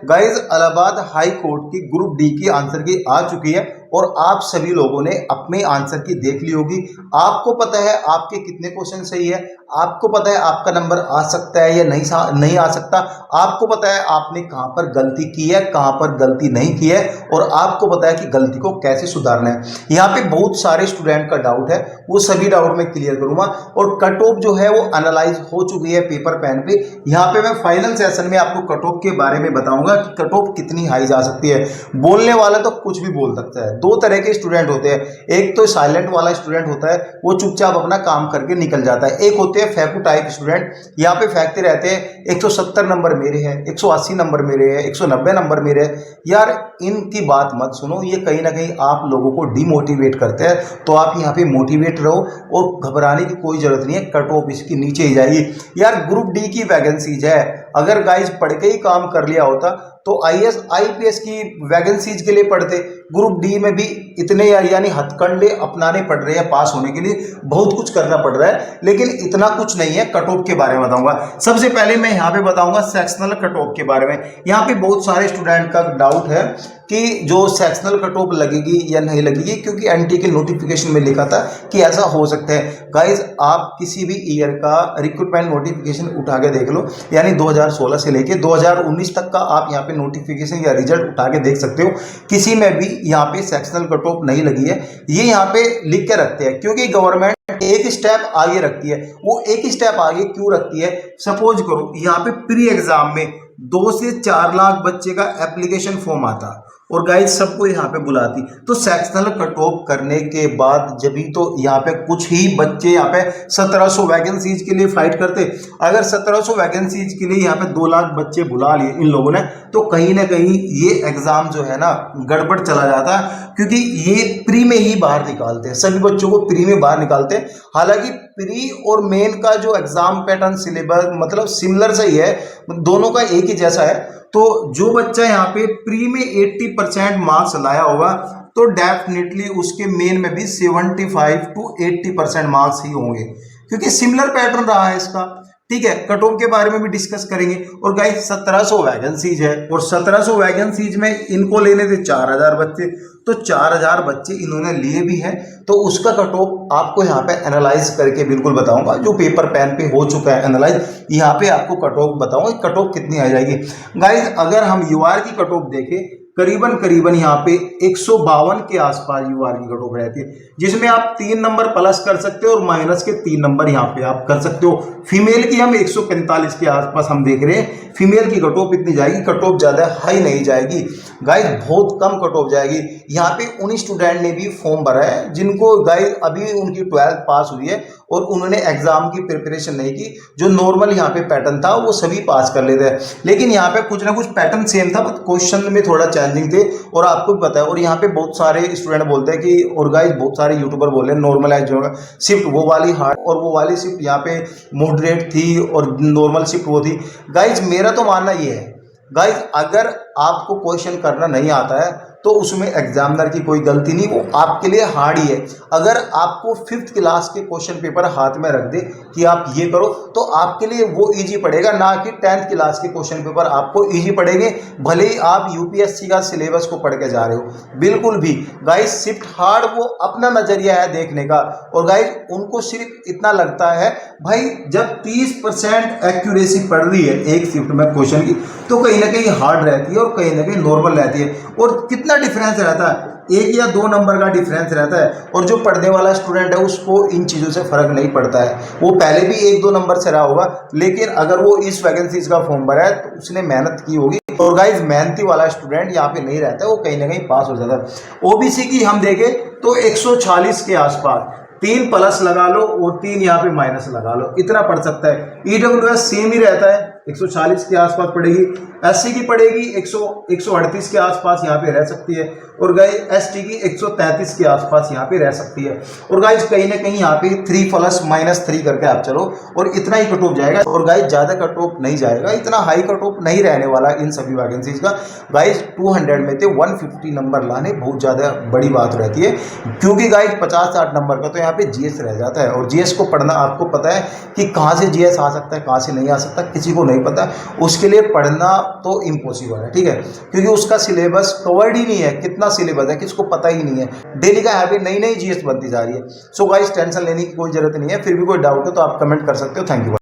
Guys Allahabad high court की group D की answer की आ चुकी है और आप सभी लोगों ने अपने आंसर की देख ली होगी। आपको पता है आपके कितने क्वेश्चन सही है, आपको पता है आपका नंबर आ सकता है या नहीं आ सकता, आपको पता है आपने कहां पर गलती की है, कहां पर गलती नहीं की है, और आपको पता है कि गलती को कैसे सुधारना है। यहाँ पे बहुत सारे स्टूडेंट का डाउट है, वो सभी डाउट मैं क्लियर करूंगा। और कट ऑफ जो है वो एनालाइज हो चुकी है पेपर पेन पे। यहाँ पे मैं फाइनल सेशन में आपको कट ऑफ के बारे में बताऊंगा कि कट ऑफ कितनी हाई जा सकती है। बोलने वाला तो कुछ भी बोल सकता है। दो तरह के स्टूडेंट होते हैं, एक तो साइलेंट वाला स्टूडेंट होता है, वो चुपचाप अपना काम करके निकल जाता है। एक होते हैं फेंकू टाइप स्टूडेंट, यहाँ पे फेंकते रहते हैं 170 नंबर मेरे हैं, 180 नंबर मेरे हैं, 190 नंबर मेरे हैं। यार इनकी बात मत सुनो, ये कहीं ना कहीं आप लोगों को डिमोटिवेट करते हैं। तो आप यहाँ पे मोटिवेट रहो और घबराने की कोई जरूरत नहीं है, कट ऑफ इसकी नीचे ही जाएगी। यार ग्रुप डी की वैकेंसीज है, अगर गाइज पढ़ के ही काम कर लिया होता तो आईएएस आईपीएस की वैकेंसीज के लिए पढ़ते। ग्रुप डी में भी इतने यानी हथकंडे अपनाने पड़ रहे हैं, पास होने के लिए बहुत कुछ करना पड़ रहा है, लेकिन इतना कुछ नहीं है। कट ऑफ के बारे में बताऊंगा। सबसे पहले मैं यहाँ पे बताऊंगा सेक्शनल कट ऑफ के बारे में। यहाँ पे बहुत सारे स्टूडेंट का डाउट है कि जो सेक्शनल कट ऑफ लगेगी या नहीं लगेगी, क्योंकि एनटी के नोटिफिकेशन में लिखा था कि ऐसा हो सकता है। गाइज आप किसी भी ईयर का रिक्रूटमेंट नोटिफिकेशन उठा के देख लो, यानी 2016 से लेके 2019 तक का आप यहाँ पे नोटिफिकेशन या रिजल्ट उठा के देख सकते हो। किसी में भी यहाँ पे सेक्शनल कट ऑफ नहीं लगी है। ये यहाँ पे लिख के रखते हैं क्योंकि गवर्नमेंट एक स्टेप आगे रखती है। वो एक स्टेप आगे क्यों रखती है? सपोज करो यहाँ पे प्री एग्जाम में 2 से 4 लाख बच्चे का एप्लीकेशन फॉर्म आता और गाइज सबको यहाँ पे बुलाती, तो सेक्शनल कट ऑफ करने के बाद जब भी तो यहाँ पे कुछ ही बच्चे यहाँ पे 1700 वैकेंसीज के लिए फाइट करते। अगर 1700 वैकेंसीज के लिए यहाँ पे 2 लाख बच्चे बुला लिए इन लोगों ने, तो कहीं ना कहीं ये एग्जाम जो है ना गड़बड़ चला जाता है, क्योंकि ये प्री में ही बाहर निकालते हैं, सभी बच्चों को प्री में बाहर निकालते हैं। हालांकि प्री और मेन का जो एग्जाम पैटर्न सिलेबस मतलब सिमिलर सही है, दोनों का एक ही जैसा है। तो जो बच्चा यहाँ पे प्री में 80% मार्क्स लाया होगा तो डेफिनेटली उसके मेन में भी 75 to 80% मार्क्स ही होंगे, क्योंकि सिमिलर पैटर्न रहा है इसका। ठीक है, कट ऑफ के बारे में भी डिस्कस करेंगे। और गाइस 1700 वैकेंसीज है और 1700 वैकेंसीज में इनको लेने थे 4000 बच्चे, तो 4000 बच्चे इन्होंने लिए भी हैं, तो उसका कट ऑफ आपको यहाँ पे एनालाइज करके बिल्कुल बताऊंगा। जो पेपर पेन पे हो चुका है एनालाइज, यहाँ पे आपको कट ऑफ बताऊंगा कट ऑफ कितनी आ जाएगी। गाइज अगर हम यूआर की कट ऑफ देखें, करीबन यहाँ पे 152 के आसपास यूआर की कट ऑफ रहती है, जिसमें आप 3 नंबर प्लस कर सकते हो और माइनस के 3 नंबर यहाँ पे आप कर सकते हो। फीमेल की हम 145 के आसपास हम देख रहे हैं। फीमेल की कट ऑफ इतनी जाएगी, कट ऑफ ज्यादा हाई नहीं जाएगी गाइज, बहुत कम कट ऑफ जाएगी। यहाँ पे उन स्टूडेंट ने भी फॉर्म भरा है जिनको गाइज अभी उनकी 12th पास हुई है और उन्होंने एग्जाम की प्रिपरेशन नहीं की। जो नॉर्मल यहाँ पे पैटर्न था वो सभी पास कर लेते हैं, लेकिन यहाँ पे कुछ ना कुछ पैटर्न सेम था, बट क्वेश्चन में थोड़ा चैलेंजिंग थे। और आपको भी पता है, और यहाँ पे बहुत सारे स्टूडेंट बोलते हैं कि, और गाइज बहुत सारे यूट्यूबर बोल रहे हैं नॉर्मलाइज होगा शिफ्ट वो वाली हार्ड और वो वाली शिफ्ट यहाँ पे मॉडरेट थी और नॉर्मल शिफ्ट वो थी। गाइज मेरा तो मानना ये है, गाइज अगर आपको क्वेश्चन करना नहीं आता है तो उसमें एग्जामिनर की कोई गलती नहीं, वो आपके लिए हार्ड ही है। अगर आपको 5th क्लास के क्वेश्चन पेपर हाथ में रख दे कि आप ये करो, तो आपके लिए वो इजी पड़ेगा, ना कि 10th क्लास के क्वेश्चन पेपर आपको इजी पड़ेंगे, भले ही आप यूपीएससी का सिलेबस को पढ़ के जा रहे हो। बिल्कुल भी गाइस शिफ्ट हार्ड वो अपना नजरिया है देखने का, और गाइस उनको सिर्फ इतना लगता है भाई जब 30% एक्यूरेसी पड़ रही है एक शिफ्ट में क्वेश्चन की, तो कहीं ना कहीं हार्ड रहती है और कहीं ना कहीं नॉर्मल रहती है। और कितना डिफरेंस रहता है, 1 या 2 नंबर का डिफरेंस रहता है। और जो पढ़ने वाला स्टूडेंट है उसको इन चीज़ों से फर्क नहीं पड़ता है, वो पहले भी 1-2 नंबर से रहा होगा, लेकिन अगर वो इस वैकेंसीज का फॉर्म भरा है तो उसने मेहनत की होगी। और गाइज मेहनती वाला स्टूडेंट यहाँ पे नहीं रहता है, वो कहीं ना कहीं पास हो जाता है। ओबीसी की हम देखें तो 140 के आसपास, 3 प्लस लगा लो और 3 यहाँ पे माइनस लगा लो, इतना पड़ सकता है। ईडब्ल्यूएस सेम ही रहता है, 140 के आसपास पड़ेगी। एससी की पड़ेगी 138 के आसपास यहाँ पे रह सकती है, और गाइज एसटी की 133 के आसपास यहाँ पे रह सकती है। और गाइज कहीं ना कहीं यहाँ पे 3+-3 करके आप चलो और इतना ही कट ऑफ जाएगा। और गाइज ज़्यादा कट ऑफ नहीं जाएगा, इतना हाई कट ऑफ नहीं रहने वाला इन सभी वैकेंसीज का। गाइज 200 में थे 150 नंबर लाने बहुत ज़्यादा बड़ी बात रहती है, क्योंकि गाइज 50-60 नंबर का तो यहाँ पे जीएस रह जाता है, और जीएस को पढ़ना आपको पता है कि कहाँ से जीएस आ सकता है कहाँ से नहीं आ सकता, किसी को नहीं नहीं पता, उसके लिए पढ़ना तो इम्पॉसिबल है, ठीक है, क्योंकि उसका सिलेबस कवर्ड ही नहीं है। कितना सिलेबस है किसको पता ही नहीं है। डेली का हैबिट नई नई जीएस बनती जा रही है। सो गाइस टेंशन लेने की कोई जरूरत नहीं है। फिर भी कोई डाउट हो तो आप कमेंट कर सकते हो। Thank you.